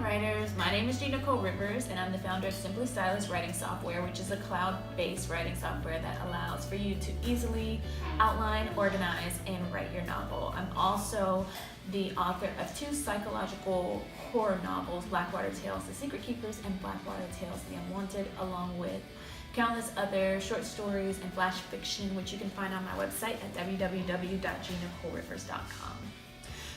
writers, my name is Gina Rivers and I'm the founder of Stylus writing software, which is a cloud-based writing software that allows for you to easily outline, organize, and write your novel. I'm also the author of 2 psychological horror novels, Blackwater Tales, The Secret Keepers, and Blackwater Tales, The Unwanted, along with countless other short stories and flash fiction, which you can find on my website at www.ginacolerivers.com.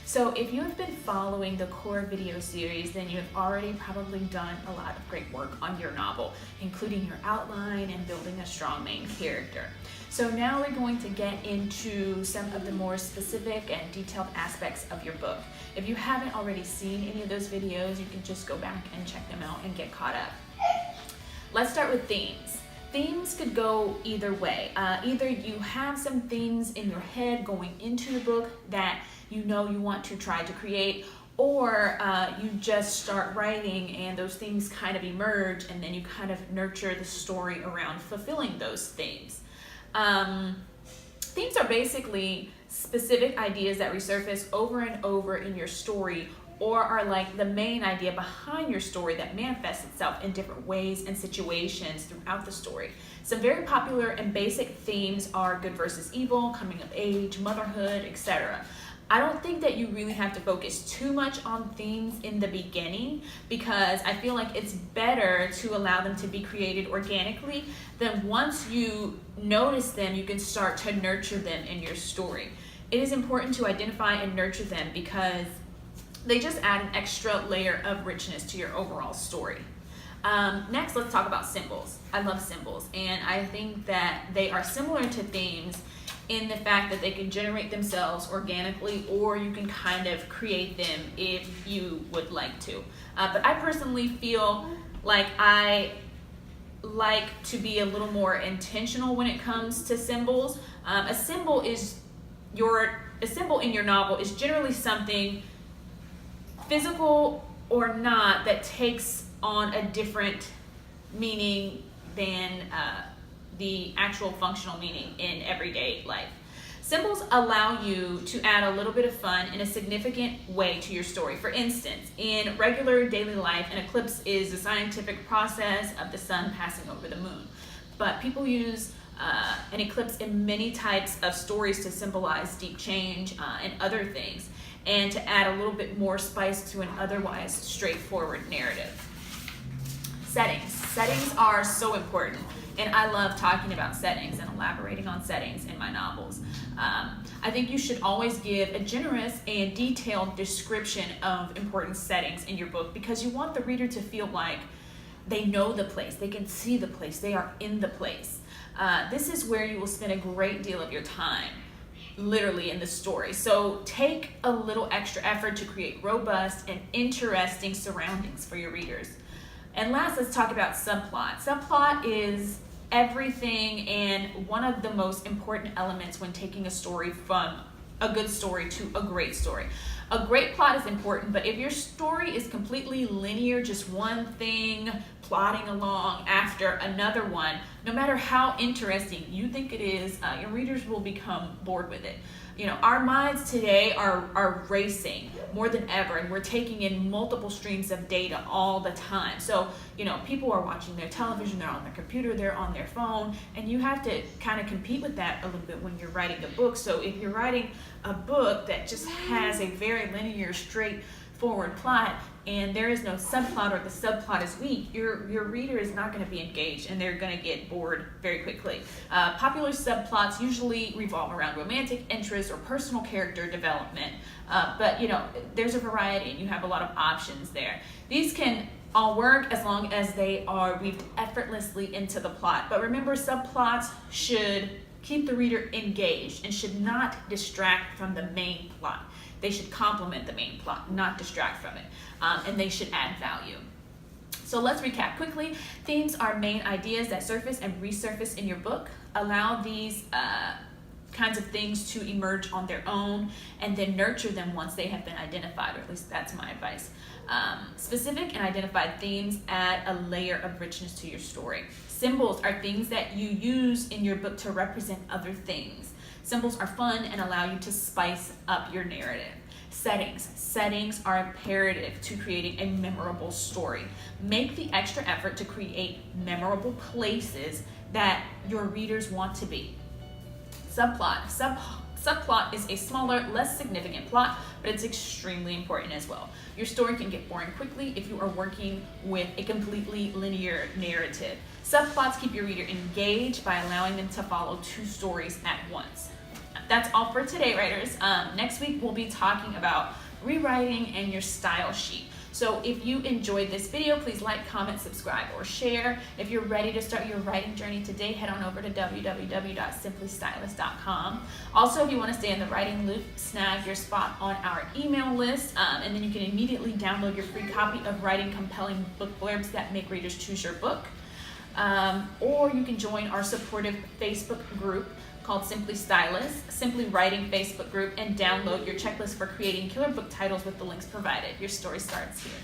So if you have been following the core video series, then you have already probably done a lot of great work on your novel, including your outline and building a strong main character. So now we're going to get into some of the more specific and detailed aspects of your book. If you haven't already seen any of those videos, you can just go back and check them out and get caught up. Let's start with themes. Themes could go either way. Either you have some themes in your head going into the book that you know you want to try to create, or you just start writing and those themes kind of emerge and then you kind of nurture the story around fulfilling those themes. Themes are basically specific ideas that resurface over and over in your story, or are like the main idea behind your story that manifests itself in different ways and situations throughout the story. Some very popular and basic themes are good versus evil, coming of age, motherhood, etc. I don't think that you really have to focus too much on themes in the beginning, because I feel like it's better to allow them to be created organically. Then once you notice them, you can start to nurture them in your story. It is important to identify and nurture them because they just add an extra layer of richness to your overall story. Next, let's talk about symbols. I love symbols, and I think that they are similar to themes in the fact that they can generate themselves organically, or you can kind of create them if you would like to. But I personally feel like I like to be a little more intentional when it comes to symbols. A symbol in your novel is generally something, physical or not, that takes on a different meaning than the actual functional meaning in everyday life. Symbols allow you to add a little bit of fun in a significant way to your story. For instance, in regular daily life, an eclipse is a scientific process of the sun passing over the moon. But people use an eclipse in many types of stories to symbolize deep change and other things, and to add a little bit more spice to an otherwise straightforward narrative. Settings are so important, and I love talking about settings and elaborating on settings in my novels. I think you should always give a generous and detailed description of important settings in your book, because you want the reader to feel like they know the place, they can see the place, they are in the place. This is where you will spend a great deal of your time, literally, in the story. So take a little extra effort to create robust and interesting surroundings for your readers. And last, let's talk about subplot. Subplot is everything and one of the most important elements when taking a story from a good story to a great story. A great plot is important, but if your story is completely linear, just one thing plodding along after another one, no matter how interesting you think it is, your readers will become bored with it. You know, our minds today are racing more than ever, and we're taking in multiple streams of data all the time. So, you know, people are watching their television, they're on their computer, they're on their phone, and you have to kind of compete with that a little bit when you're writing a book. So if you're writing a book that just has a very linear, straightforward plot, and there is no subplot, or the subplot is weak, your reader is not going to be engaged, and they're going to get bored very quickly. Popular subplots usually revolve around romantic interest or personal character development, but you know, there's a variety and you have a lot of options there. These can all work as long as they are weaved effortlessly into the plot. But remember, subplots should keep the reader engaged and should not distract from the main plot. They should complement the main plot, not distract from it, and they should add value. So let's recap quickly. Themes are main ideas that surface and resurface in your book. Allow these kinds of things to emerge on their own, and then nurture them once they have been identified, or at least that's my advice. Specific and identified themes add a layer of richness to your story. Symbols are things that you use in your book to represent other things. Symbols are fun and allow you to spice up your narrative. Settings. Settings are imperative to creating a memorable story. Make the extra effort to create memorable places that your readers want to be. Subplot. Subplot is a smaller, less significant plot, but it's extremely important as well. Your story can get boring quickly if you are working with a completely linear narrative. Subplots keep your reader engaged by allowing them to follow two stories at once. That's all for today, writers. Next week, we'll be talking about rewriting and your style sheet. So if you enjoyed this video, please like, comment, subscribe, or share. If you're ready to start your writing journey today, head on over to www.simplystylus.com. Also, if you want to stay in the writing loop, snag your spot on our email list, and then you can immediately download your free copy of Writing Compelling Book Blurbs that make readers choose your book. Or you can join our supportive Facebook group called Simply Stylus, Simply Writing Facebook group, and download your checklist for creating killer book titles with the links provided. Your story starts here.